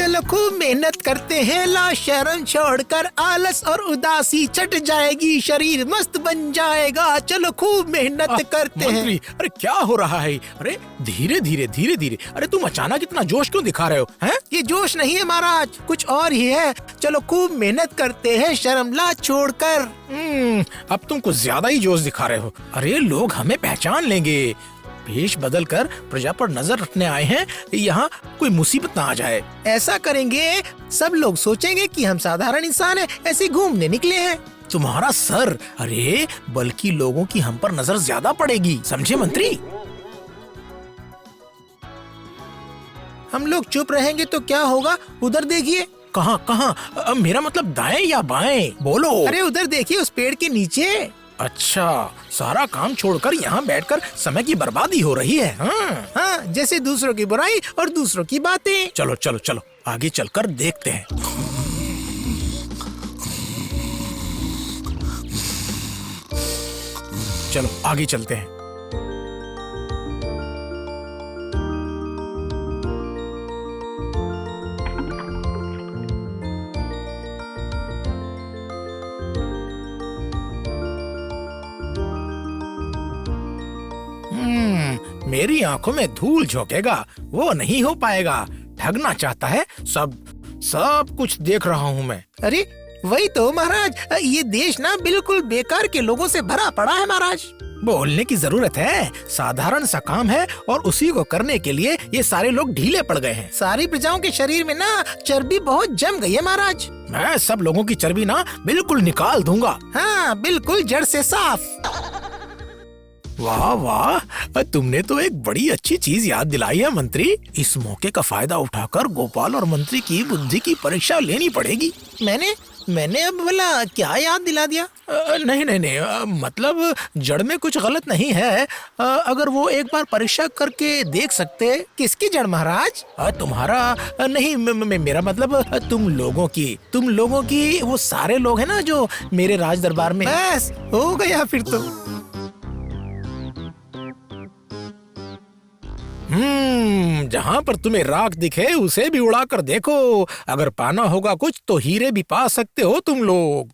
चलो खूब मेहनत करते हैं, ला शर्म छोड़कर, आलस और उदासी छट जाएगी, शरीर मस्त बन जाएगा। चलो खूब मेहनत करते हैं। मंत्री, अरे क्या हो रहा है? अरे धीरे धीरे धीरे धीरे, अरे तुम अचानक इतना जोश क्यों दिखा रहे हो? हैं? ये जोश नहीं है महाराज, कुछ और ही है। चलो खूब मेहनत करते हैं, शर्म ला छोड़कर। अब तुम कुछ ज्यादा ही जोश दिखा रहे हो। अरे लोग हमें पहचान लेंगे। भेष बदल कर प्रजा पर नजर रखने आए हैं, यहाँ कोई मुसीबत ना आ जाए। ऐसा करेंगे सब लोग सोचेंगे कि हम साधारण इंसान हैं, ऐसे घूमने निकले हैं। तुम्हारा सर, अरे बल्कि लोगों की हम पर नजर ज्यादा पड़ेगी, समझे मंत्री? हम लोग चुप रहेंगे तो क्या होगा? उधर देखिए। कहाँ कहाँ? मेरा मतलब दाएं या बाएं? बोलो। अरे उधर देखिए, उस पेड़ के नीचे। अच्छा, सारा काम छोड़कर यहाँ बैठकर समय की बर्बादी हो रही है। हाँ, जैसे दूसरों की बुराई और दूसरों की बातें। चलो चलो चलो, आगे चलकर देखते हैं। चलो आगे चलते हैं। मेरी आंखों में धूल झोंकेगा, वो नहीं हो पाएगा। ठगना चाहता है, सब कुछ देख रहा हूँ मैं। अरे वही तो महाराज, ये देश ना बिल्कुल बेकार के लोगों से भरा पड़ा है महाराज। बोलने की जरूरत है, साधारण सा काम है और उसी को करने के लिए ये सारे लोग ढीले पड़ गए हैं। सारी प्रजाओं के शरीर में ना चर्बी बहुत जम गई है महाराज। मैं सब लोगों की चर्बी ना बिल्कुल निकाल दूंगा। हाँ, बिल्कुल जड़ से साफ। वाह वाह, तुमने तो एक बड़ी अच्छी चीज याद दिलाई है मंत्री। इस मौके का फायदा उठाकर गोपाल और मंत्री की बुद्धि की परीक्षा लेनी पड़ेगी। मैंने अब भला क्या याद दिला दिया? नहीं, मतलब जड़ में कुछ गलत नहीं है। अगर वो एक बार परीक्षा करके देख सकते। किसकी जड़ महाराज? तुम्हारा नहीं, मेरा मतलब तुम लोगों की वो सारे लोग हैं ना जो मेरे राज दरबार में। बस हो गया फिर तो। जहाँ पर तुम्हें राख दिखे उसे भी उड़ा कर देखो। अगर पाना होगा कुछ तो हीरे भी पा सकते हो तुम लोग।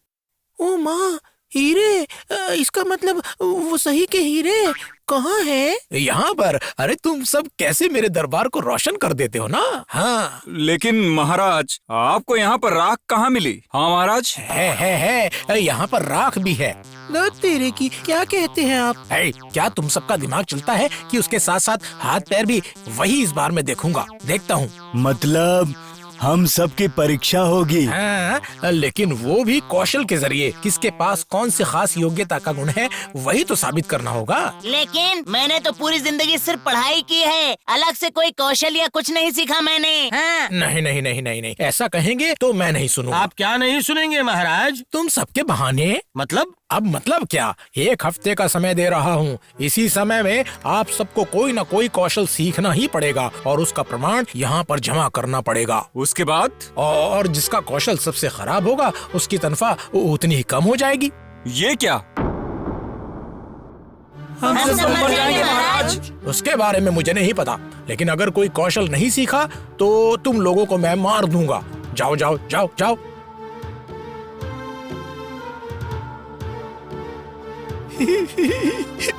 ओ माँ, हीरे? इसका मतलब वो सही के हीरे कहाँ है? यहाँ पर। अरे तुम सब कैसे मेरे दरबार को रोशन कर देते हो ना। हाँ, लेकिन महाराज, आपको यहाँ पर राख कहाँ मिली? हाँ महाराज, है यहाँ पर राख भी है। न तेरे की, क्या कहते हैं आप? क्या तुम सबका दिमाग चलता है कि उसके साथ साथ हाथ पैर भी? वही इस बार मैं देखूंगा, देखता हूँ। मतलब हम सबकी परीक्षा होगी। हाँ, लेकिन वो भी कौशल के जरिए। किसके पास कौन सी खास योग्यता का गुण है वही तो साबित करना होगा। लेकिन मैंने तो पूरी जिंदगी सिर्फ पढ़ाई की है, अलग से कोई कौशल या कुछ नहीं सीखा मैंने। हाँ। नहीं, ऐसा कहेंगे तो मैं नहीं सुनूंगा। आप क्या नहीं सुनेंगे महाराज? तुम सबके बहाने। मतलब? अब मतलब क्या? 1 हफ्ते का समय दे रहा हूँ। इसी समय में आप सबको कोई न कोई कौशल सीखना ही पड़ेगा और उसका प्रमाण यहाँ पर जमा करना पड़ेगा। उसके बाद? और जिसका कौशल सबसे खराब होगा उसकी तनख्वाह उतनी ही कम हो जाएगी। ये क्या? हम समझ जाएंगे महाराज। उसके बारे में मुझे नहीं पता, लेकिन अगर कोई कौशल नहीं सीखा तो तुम लोगों को मैं मार दूंगा। जाओ जाओ जाओ जाओ।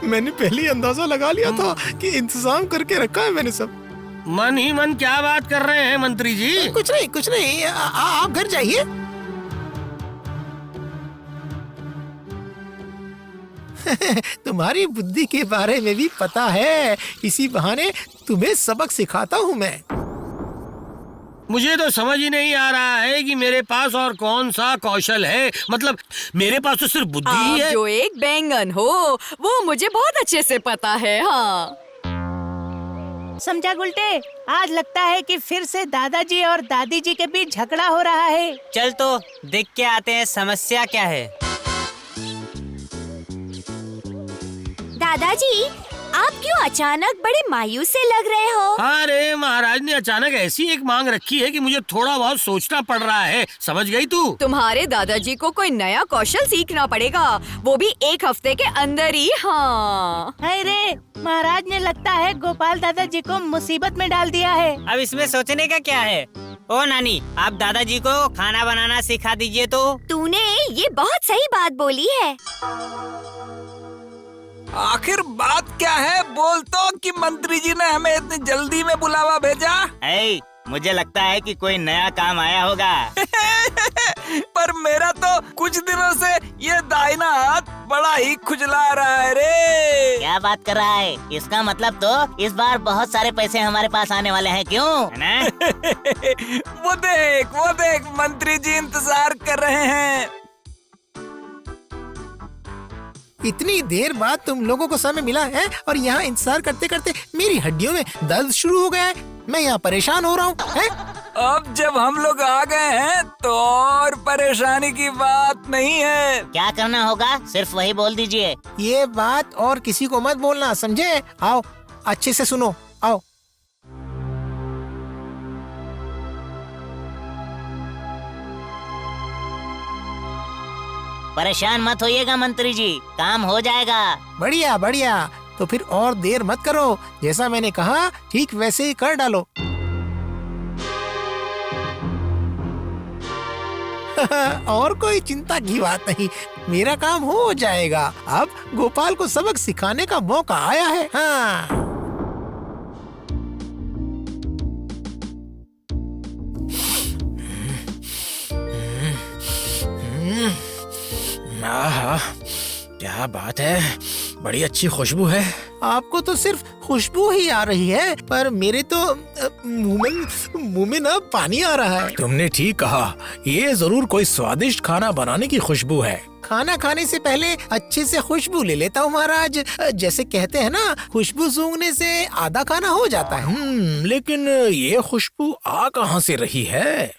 मैंने पहले ही अंदाजा लगा लिया था कि इंतजाम करके रखा है मैंने सब। मन ही मन क्या बात कर रहे हैं मंत्री जी? कुछ नहीं, आप घर जाइए। तुम्हारी बुद्धि के बारे में भी पता है, इसी बहाने तुम्हें सबक सिखाता हूँ मैं। मुझे तो समझ ही नहीं आ रहा है कि मेरे पास और कौन सा कौशल है। मतलब मेरे पास तो सिर्फ बुद्धि ही है। जो एक बैंगन हो वो मुझे बहुत अच्छे से पता है। हाँ समझा गुलटे, आज लगता है कि फिर से दादाजी और दादी जी के बीच झगड़ा हो रहा है। चल तो देख के आते हैं समस्या क्या है। दादाजी, आप क्यों अचानक बड़े मायूस से लग रहे हो? अरे महाराज ने अचानक ऐसी एक मांग रखी है कि मुझे थोड़ा बहुत सोचना पड़ रहा है। समझ गई तू? तुम्हारे दादाजी को कोई नया कौशल सीखना पड़ेगा, वो भी 1 हफ्ते के अंदर ही। हाँ अरे महाराज ने लगता है गोपाल दादाजी को मुसीबत में डाल दिया है। अब इसमें सोचने का क्या है? ओ नानी, आप दादाजी को खाना बनाना सिखा दीजिए तो। तूने ये बहुत सही बात बोली है। आखिर बात क्या है, बोल तो कि मंत्री जी ने हमें इतनी जल्दी में बुलावा भेजा। ऐ, मुझे लगता है कि कोई नया काम आया होगा। पर मेरा तो कुछ दिनों से ये दाहिना हाथ बड़ा ही खुजला रहा है रे। क्या बात कर रहा है? इसका मतलब तो इस बार बहुत सारे पैसे हमारे पास आने वाले हैं, क्यों? है ना? वो देख मंत्री जी इंतजार कर रहे हैं। इतनी देर बाद तुम लोगों को समय मिला है और यहाँ इंतजार करते करते मेरी हड्डियों में दर्द शुरू हो गया है। मैं यहाँ परेशान हो रहा हूँ। अब जब हम लोग आ गए हैं तो और परेशानी की बात नहीं है। क्या करना होगा, सिर्फ वही बोल दीजिए। ये बात और किसी को मत बोलना, समझे? आओ अच्छे से सुनो, आओ। परेशान मत होइएगा मंत्री जी, काम हो जाएगा। बढ़िया बढ़िया, तो फिर और देर मत करो, जैसा मैंने कहा ठीक वैसे ही कर डालो। और कोई चिंता की बात नहीं, मेरा काम हो जाएगा। अब गोपाल को सबक सिखाने का मौका आया है। हाँ। आहा, क्या बात है, बड़ी अच्छी खुशबू है। आपको तो सिर्फ खुशबू ही आ रही है, पर मेरे तो मुंह में ना पानी आ रहा है। तुमने ठीक कहा, ये जरूर कोई स्वादिष्ट खाना बनाने की खुशबू है। खाना खाने से पहले अच्छे से खुशबू ले लेता हूँ महाराज। जैसे कहते हैं ना, खुशबू सूंघने से आधा खाना हो जाता है। लेकिन ये खुशबू आ कहाँ से रही है?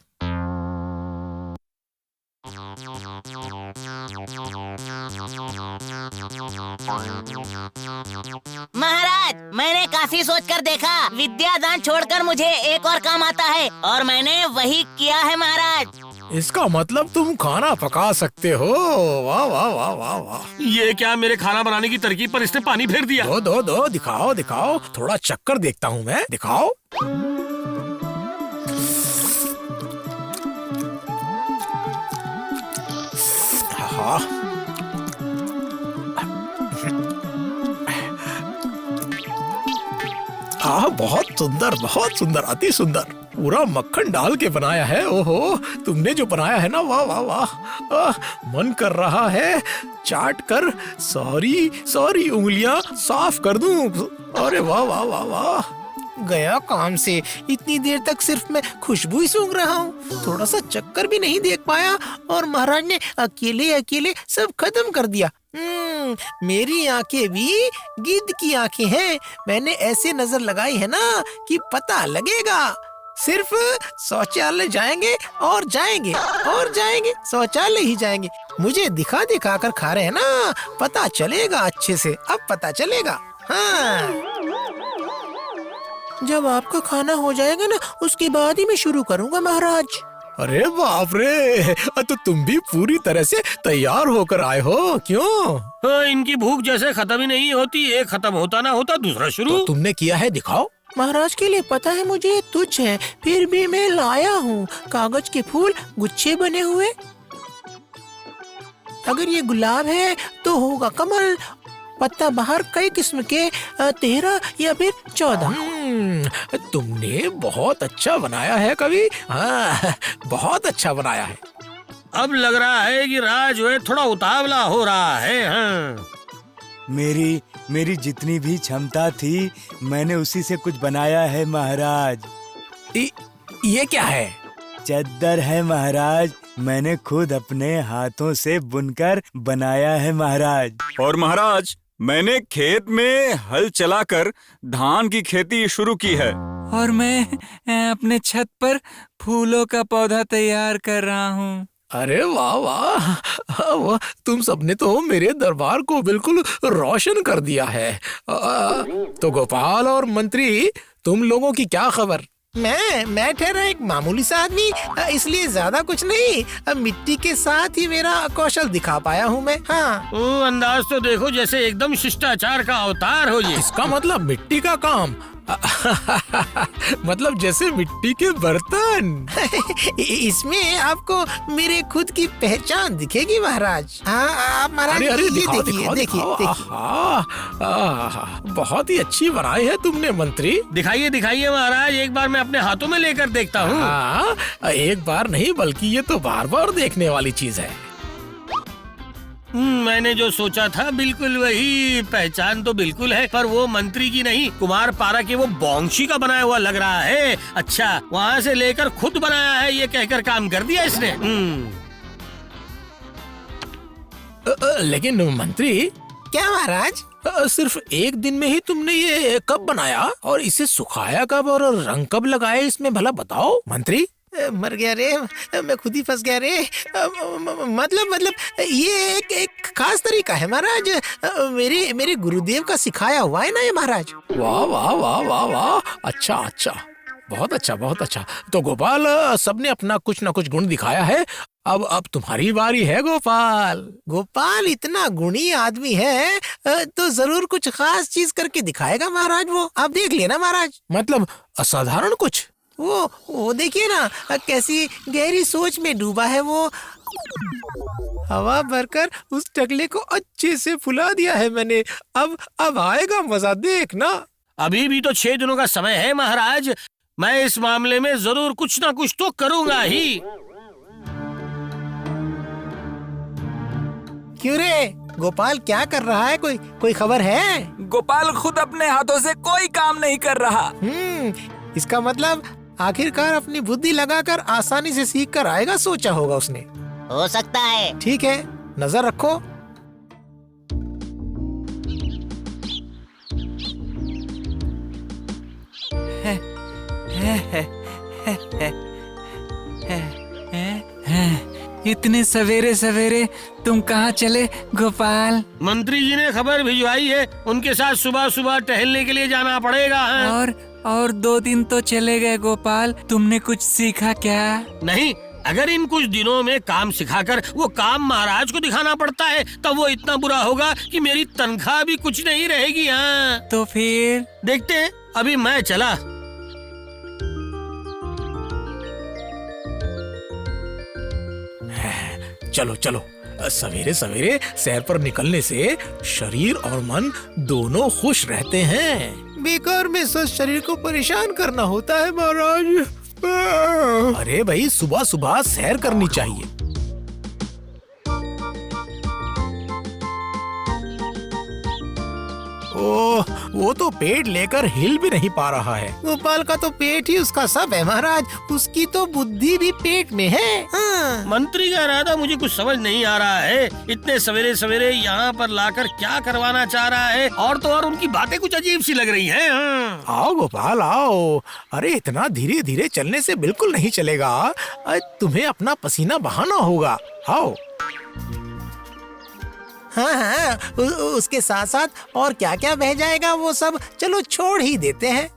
महाराज, मैंने काफी सोचकर देखा, विद्यादान छोड़कर मुझे एक और काम आता है और मैंने वही किया है महाराज। इसका मतलब तुम खाना पका सकते हो? वाह वाह वाह वाह वाह। ये क्या, मेरे खाना बनाने की तरकीब पर इसने पानी फेर दिया। दो दिखाओ दिखाओ, थोड़ा चक्कर देखता हूँ मैं, दिखाओ। हाँ, बहुत सुंदर, अति सुंदर। पूरा मक्खन डाल के बनाया है। ओहो, तुमने जो बनाया है ना, वाह वाह वाह। मन कर रहा है चाट कर सॉरी उंगलियां साफ कर दूं। अरे वाह वाह वाह वाह। गया काम से, इतनी देर तक सिर्फ मैं खुशबू ही सूंघ रहा हूँ, थोड़ा सा चक्कर भी नहीं देख पाया और महाराज ने अकेले सब खत्म कर दिया। मेरी आंखें भी गिद्ध की आंखें हैं। मैंने ऐसे नजर लगाई है ना कि पता लगेगा। सिर्फ शौचालय जाएंगे और जाएंगे, शौचालय ही जाएंगे। मुझे दिखा कर खा रहे हैं ना, पता चलेगा अच्छे से, अब पता चलेगा। हाँ, जब आपका खाना हो जाएगा ना, उसके बाद ही मैं शुरू करूंगा महाराज। अरे बाप रे, तो तुम भी पूरी तरह से तैयार होकर आए हो, क्यों? इनकी भूख जैसे खत्म ही नहीं होती, एक खत्म होता ना होता दूसरा शुरू। तो तुमने किया है, दिखाओ। महाराज के लिए पता है मुझे तुच्छ है, फिर भी मैं लाया हूँ कागज के फूल, गुच्छे बने हुए। अगर ये गुलाब है तो होगा कमल, पत्ता बाहर कई किस्म के, 13 या फिर 14। तुमने बहुत अच्छा बनाया है कवि। हाँ, बहुत अच्छा बनाया है। अब लग रहा है कि राज जो है थोड़ा उतावला हो रहा है। हाँ। मेरी जितनी भी क्षमता थी, मैंने उसी से कुछ बनाया है महाराज। ये क्या है? चद्दर है महाराज, मैंने खुद अपने हाथों से बुनकर बनाया है महाराज। और महाराज, मैंने खेत में हल चलाकर धान की खेती शुरू की है। और मैं अपने छत पर फूलों का पौधा तैयार कर रहा हूँ। अरे वाह वाह, तुम सबने तो मेरे दरबार को बिल्कुल रोशन कर दिया है। तो गोपाल और मंत्री, तुम लोगों की क्या खबर? मैं ठहरा एक मामूली सा आदमी, इसलिए ज्यादा कुछ नहीं। अब मिट्टी के साथ ही मेरा कौशल दिखा पाया हूँ मैं। हाँ, अंदाज तो देखो जैसे एकदम शिष्टाचार का अवतार हो ये। इसका मतलब मिट्टी का काम मतलब जैसे मिट्टी के बर्तन। इसमें आपको मेरे खुद की पहचान दिखेगी महाराज। हाँ आप महाराज अरे अरे ये दिखाओ देखिए दिखाओ देखिए दिखाओ। देखिए। आहा, बहुत ही अच्छी बनाई है तुमने मंत्री। दिखाइए दिखाइए महाराज, एक बार मैं अपने हाथों में लेकर देखता हूँ। हाँ, एक बार नहीं बल्कि ये तो बार बार देखने वाली चीज है। मैंने जो सोचा था बिल्कुल वही। पहचान तो बिल्कुल है, पर वो मंत्री की नहीं, कुमार पारा के वो बोंगशी का बनाया हुआ लग रहा है। अच्छा, वहाँ से लेकर खुद बनाया है ये कहकर काम कर दिया इसने। लेकिन मंत्री, क्या महाराज? सिर्फ एक दिन में ही तुमने ये कब बनाया और इसे सुखाया कब और रंग कब लगाया, इसमें भला बताओ मंत्री। मर गया रे, मैं खुद ही फंस गया रे। मतलब ये एक खास तरीका है महाराज। मेरे गुरुदेव का सिखाया हुआ है ना ये महाराज। वाह वाह वाह वाह वाह, अच्छा अच्छा, बहुत अच्छा बहुत अच्छा। तो गोपाल, सबने अपना कुछ न कुछ गुण दिखाया है, अब तुम्हारी बारी है गोपाल। गोपाल इतना गुणी आदमी है तो जरूर कुछ खास चीज करके दिखाएगा महाराज वो। आप देख लेना महाराज। मतलब असाधारण कुछ? वो देखिए ना, कैसी गहरी सोच में डूबा है वो। हवा भरकर उस टकले को अच्छे से फुला दिया है मैंने। अब आएगा मजा, देखना। अभी भी तो 6 दिनों का समय है महाराज। मैं इस मामले में जरूर कुछ ना कुछ तो करूंगा ही। क्यों रे गोपाल, क्या कर रहा है? कोई खबर है? गोपाल खुद अपने हाथों से कोई काम नहीं कर रहा। इसका मतलब आखिरकार अपनी बुद्धि लगाकर आसानी से सीख कर आएगा, सोचा होगा उसने। हो सकता है। ठीक है, नजर रखो। इतने सवेरे सवेरे तुम कहाँ चले गोपाल? मंत्री जी ने खबर भिजवाई है, उनके साथ सुबह सुबह टहलने के लिए जाना पड़ेगा। और 2 दिन तो चले गए गोपाल, तुमने कुछ सीखा क्या? नहीं, अगर इन कुछ दिनों में काम सिखाकर वो काम महाराज को दिखाना पड़ता है तब वो इतना बुरा होगा कि मेरी तनख्वाह भी कुछ नहीं रहेगी। हाँ, तो फिर देखते हैं। अभी मैं चला। चलो चलो, सवेरे सवेरे सैर पर निकलने से शरीर और मन दोनों खुश रहते हैं। बेकार में स्वस्थ शरीर को परेशान करना होता है महाराज। अरे भाई, सुबह सुबह सैर करनी चाहिए। ओह, वो तो पेट लेकर हिल भी नहीं पा रहा है। गोपाल का तो पेट ही उसका सब है महाराज, उसकी तो बुद्धि भी पेट में है। हाँ। मंत्री का इरादा मुझे कुछ समझ नहीं आ रहा है। इतने सवेरे सवेरे यहाँ पर लाकर क्या करवाना चाह रहा है? और तो और उनकी बातें कुछ अजीब सी लग रही हैं। हाँ। आओ गोपाल आओ। अरे इतना धीरे धीरे चलने से बिल्कुल नहीं चलेगा, तुम्हें अपना पसीना बहाना होगा। आओ। हाँ, उसके साथ साथ और क्या क्या बह जाएगा वो सब चलो छोड़ ही देते हैं।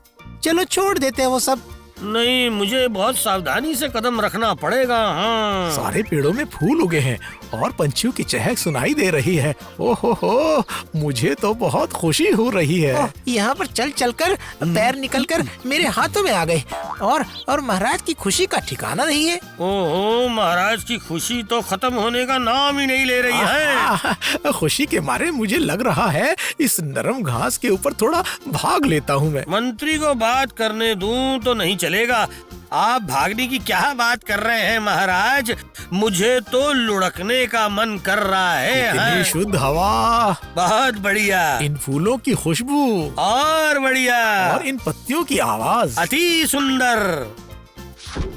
चलो छोड़ देते हैं वो सब। नहीं, मुझे बहुत सावधानी से कदम रखना पड़ेगा। हाँ। सारे पेड़ों में फूल उगे हैं और पंछियों की चहक सुनाई दे रही है। ओहो, मुझे तो बहुत खुशी हो रही है। यहाँ पर चल चलकर पैर निकलकर मेरे हाथों में आ गए और महाराज की खुशी का ठिकाना नहीं है। ओहो, महाराज की खुशी तो खत्म होने का नाम ही नहीं ले रही है। खुशी के मारे मुझे लग रहा है इस नरम घास के ऊपर थोड़ा भाग लेता हूँ मैं। मंत्री को बात करने दूं तो नहीं चलेगा। आप भागने की क्या बात कर रहे हैं महाराज? मुझे तो लुढ़कने का मन कर रहा है। इतनी शुद्ध हवा, बहुत बढ़िया, इन फूलों की खुशबू और बढ़िया, और इन पत्तियों की आवाज अति सुंदर।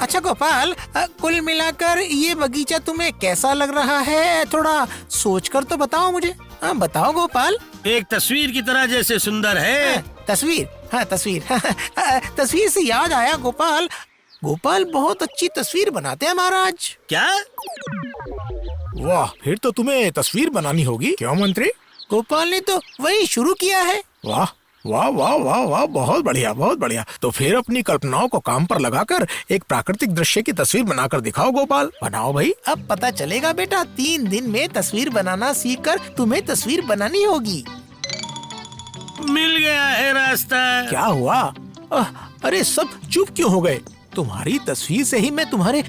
अच्छा गोपाल, कुल मिलाकर ये बगीचा तुम्हें कैसा लग रहा है? थोड़ा सोचकर तो बताओ मुझे। हाँ बताओ गोपाल। एक तस्वीर की तरह जैसे सुंदर है। तस्वीर? हाँ तस्वीर। तस्वीर से याद आया गोपाल, गोपाल बहुत अच्छी तस्वीर बनाते हैं महाराज। क्या? वाह, फिर तो तुम्हें तस्वीर बनानी होगी। क्यों मंत्री? गोपाल ने तो वही शुरू किया है। वाह वाह वाह वाह वाह, बहुत बढ़िया बहुत बढ़िया। तो फिर अपनी कल्पनाओं को काम पर लगाकर एक प्राकृतिक दृश्य की तस्वीर बनाकर दिखाओ गोपाल। बनाओ भाई। अब पता चलेगा बेटा, 3 दिन में तस्वीर बनाना सीखकर तुम्हें तस्वीर बनानी होगी। मिल गया है रास्ता। क्या हुआ? अरे सब चुप क्यों हो गए? तुम्हारी तस्वीर से ही मैं तुम्हारे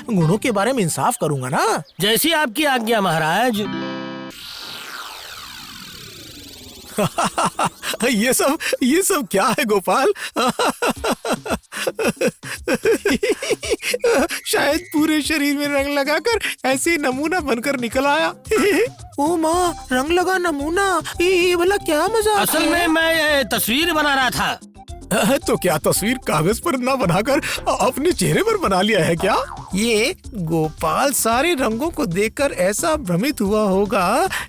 गुणों के बारे में इंसाफ करूंगा ना। जैसी आपकी आज्ञा महाराज। ये सब क्या है गोपाल? शायद पूरे शरीर में रंग लगाकर ऐसे ही नमूना बनकर निकल आया। ओ माँ, रंग लगा नमूना, ये भला क्या मजाक असल है? में मैं ये तस्वीर बना रहा था। तो क्या तस्वीर कागज पर ना बनाकर अपने चेहरे पर बना लिया है क्या? ये गोपाल सारे रंगों को देखकर ऐसा भ्रमित हुआ होगा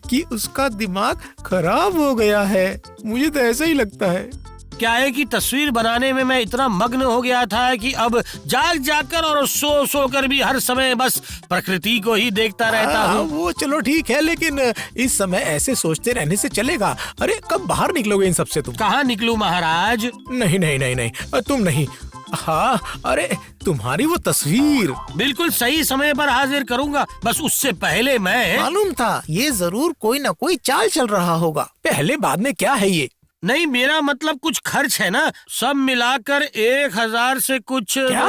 कि उसका दिमाग खराब हो गया है। मुझे तो ऐसा ही लगता है। क्या है कि तस्वीर बनाने में मैं इतना मग्न हो गया था कि अब जाग जाकर और सो कर भी हर समय बस प्रकृति को ही देखता रहता हूँ। वो चलो ठीक है, लेकिन इस समय ऐसे सोचते रहने से चलेगा? अरे कब बाहर निकलोगे इन सब से तुम? कहाँ निकलूं महाराज? नहीं नहीं नहीं नहीं, तुम नहीं। हाँ, अरे तुम्हारी वो तस्वीर बिल्कुल सही समय पर हाजिर करूंगा। बस उससे पहले मैं मालूम था ये जरूर कोई ना कोई चाल चल रहा होगा। पहले बाद में क्या है ये? नहीं, मेरा मतलब कुछ खर्च है ना, सब मिलाकर 1000 से कुछ। क्या?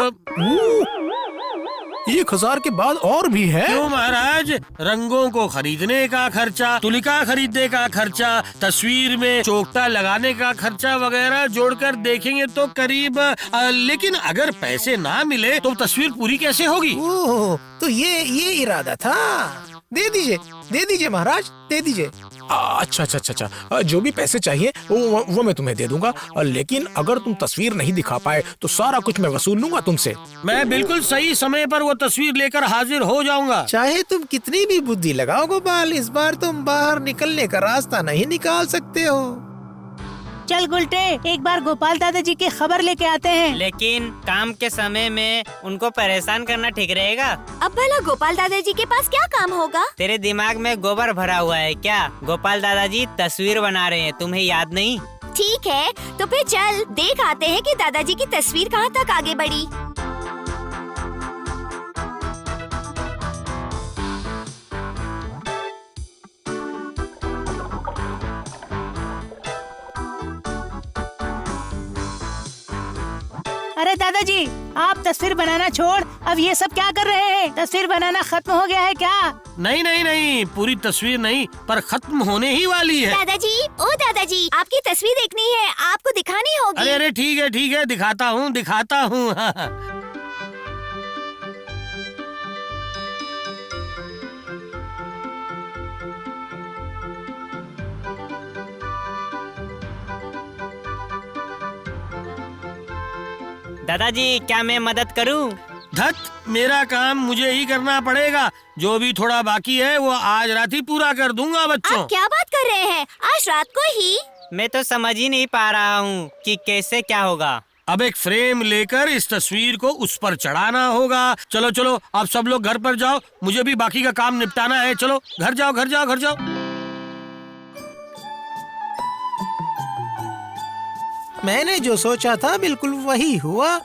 1000 के बाद और भी है? क्यों महाराज? रंगों को खरीदने का खर्चा, तुलिका खरीदने का खर्चा, तस्वीर में चोकटा लगाने का खर्चा वगैरह जोड़कर देखेंगे तो करीब लेकिन अगर पैसे ना मिले तो तस्वीर पूरी कैसे होगी? ओह, तो ये इरादा था। दे दीजिए महाराज, दे दीजिए। अच्छा अच्छा अच्छा अच्छा, जो भी पैसे चाहिए वो मैं तुम्हें दे दूंगा, लेकिन अगर तुम तस्वीर नहीं दिखा पाए तो सारा कुछ मैं वसूल लूंगा तुमसे। मैं बिल्कुल सही समय पर वो तस्वीर लेकर हाजिर हो जाऊंगा। चाहे तुम कितनी भी बुद्धि लगाओ गोपाल, इस बार तुम बाहर निकलने का रास्ता नहीं निकाल सकते हो। चल गुलटे, एक बार गोपाल दादाजी की खबर लेके आते हैं। लेकिन काम के समय में उनको परेशान करना ठीक रहेगा? अब भला गोपाल दादाजी के पास क्या काम होगा? तेरे दिमाग में गोबर भरा हुआ है क्या? गोपाल दादाजी तस्वीर बना रहे हैं, तुम्हें याद नहीं? ठीक है, तो फिर चल देख आते हैं कि दादाजी की तस्वीर कहाँ तक आगे बढ़ी। अरे दादाजी, आप तस्वीर बनाना छोड़, अब ये सब क्या कर रहे हैं? तस्वीर बनाना खत्म हो गया है क्या? नहीं नहीं नहीं, पूरी तस्वीर नहीं पर खत्म होने ही वाली है। दादाजी, आपकी तस्वीर देखनी है, आपको दिखानी होगी। अरे अरे ठीक है, दिखाता हूँ। दादाजी, क्या मैं मदद करूं? धत, मेरा काम मुझे ही करना पड़ेगा। जो भी थोड़ा बाकी है वो आज रात ही पूरा कर दूंगा बच्चों। आप क्या बात कर रहे हैं? आज रात को ही? मैं तो समझ ही नहीं पा रहा हूँ कि कैसे क्या होगा। अब एक फ्रेम लेकर इस तस्वीर को उस पर चढ़ाना होगा। चलो आप सब लोग घर पर जाओ, मुझे भी बाकी का काम निपटाना है। चलो घर जाओ। मैंने जो सोचा था बिल्कुल वही हुआ।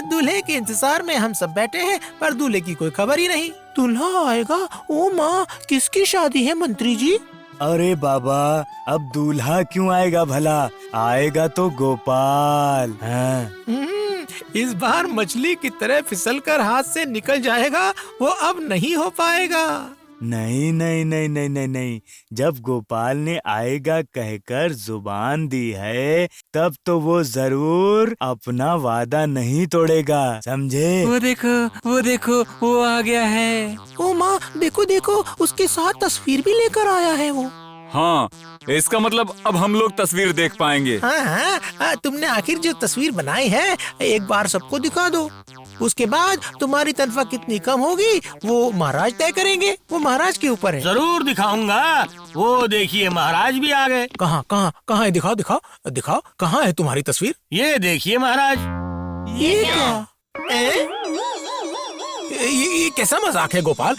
दूल्हे के इंतजार में हम सब बैठे हैं, पर दूल्हे की कोई खबर ही नहीं। दूल्हा आएगा? ओ माँ, किसकी शादी है मंत्री जी? अरे बाबा, अब दूल्हा क्यों आएगा भला? आएगा तो गोपाल। हाँ। इस बार मछली की तरह फिसलकर हाथ से निकल जाएगा, वो अब नहीं हो पाएगा। नहीं नहीं नहीं नहीं नहीं नहीं, जब गोपाल ने आएगा कहकर जुबान दी है, तब तो वो जरूर अपना वादा नहीं तोड़ेगा, समझे? वो देखो, वो आ गया है। ओ माँ, देखो, उसके साथ तस्वीर भी लेकर आया है वो। हाँ, इसका मतलब अब हम लोग तस्वीर देख पाएंगे। हाँ, तुमने आखिर जो तस्वीर बनाई है एक बार सबको दिखा दो। उसके बाद तुम्हारी तनख्वाह कितनी कम होगी वो महाराज तय करेंगे। वो महाराज के ऊपर है। जरूर दिखाऊंगा। वो देखिए महाराज भी आ गए। कहाँ है? दिखाओ, कहाँ है तुम्हारी तस्वीर? ये देखिए महाराज। ये क्या? ये कैसा मजाक है गोपाल?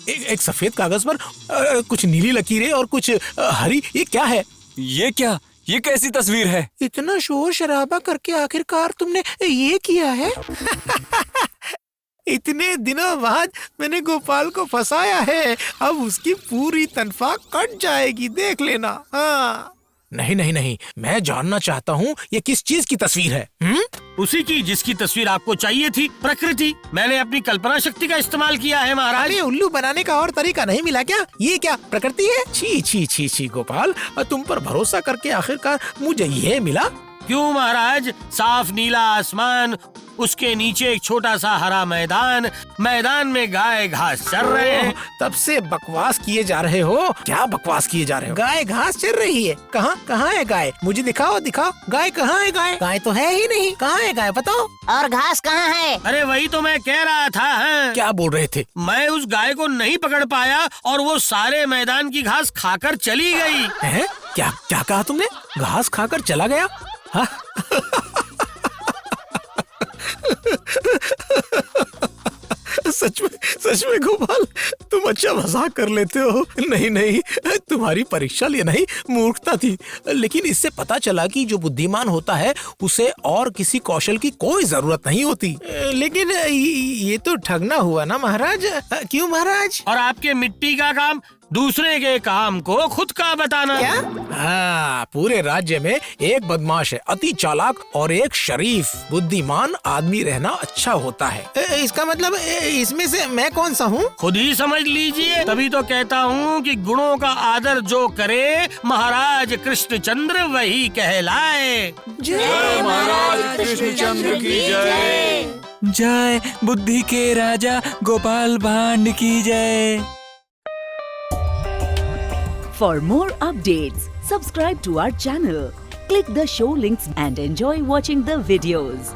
एक सफेद कागज पर कुछ नीली लकीरें और कुछ हरी, ये क्या है? ये कैसी तस्वीर है? इतना शोर शराबा करके आखिरकार तुमने ये किया है? इतने दिनों बाद मैंने गोपाल को फंसाया है, अब उसकी पूरी तनख्वाह कट जाएगी, देख लेना। हाँ। नहीं नहीं नहीं, मैं जानना चाहता हूँ ये किस चीज की तस्वीर है? उसी की जिसकी तस्वीर आपको चाहिए थी, प्रकृति। मैंने अपनी कल्पना शक्ति का इस्तेमाल किया है महाराज। अरे उल्लू बनाने का और तरीका नहीं मिला क्या? ये क्या प्रकृति है? छी छी छी छी गोपाल, तुम पर भरोसा करके आखिरकार मुझे ये मिला। क्यों महाराज? साफ नीला आसमान, उसके नीचे एक छोटा सा हरा मैदान, मैदान में गाय घास चर रहे हैं। तब से बकवास किए जा रहे हो। क्या बकवास किए जा रहे हो? गाय घास चर रही है? कहाँ है गाय? मुझे दिखाओ दिखाओ, गाय कहाँ है? गाय तो है ही नहीं। कहाँ है गाय, बताओ। और घास कहाँ है? अरे वही तो मैं कह रहा था। हाँ? क्या बोल रहे थे? मैं उस गाय को नहीं पकड़ पाया और वो सारे मैदान की घास खाकर चली गई। हैं? क्या क्या कहा तुमने? घास खाकर चला गया? हाँ? सच में गोपाल, तुम अच्छा मजाक कर लेते हो। नहीं नहीं, तुम्हारी परीक्षा लेना ही मूर्खता थी। लेकिन इससे पता चला कि जो बुद्धिमान होता है उसे और किसी कौशल की कोई जरूरत नहीं होती। लेकिन ये तो ठगना हुआ ना महाराज। क्यों महाराज? और आपके मिट्टी का काम दूसरे के काम को खुद का बताना। क्या? हाँ, पूरे राज्य में एक बदमाश है, अति चालाक, और एक शरीफ बुद्धिमान आदमी रहना अच्छा होता है। इसका मतलब इसमें से मैं कौन सा हूँ? खुद ही समझ लीजिए। तभी तो कहता हूँ कि गुणों का आदर जो करे, महाराज कृष्णचंद्र वही कहलाए। जय महाराज कृष्णचंद्र की जय। जय बुद्धि के राजा गोपाल भांड की जय। For more updates, subscribe to our channel, click the show links and enjoy watching the videos.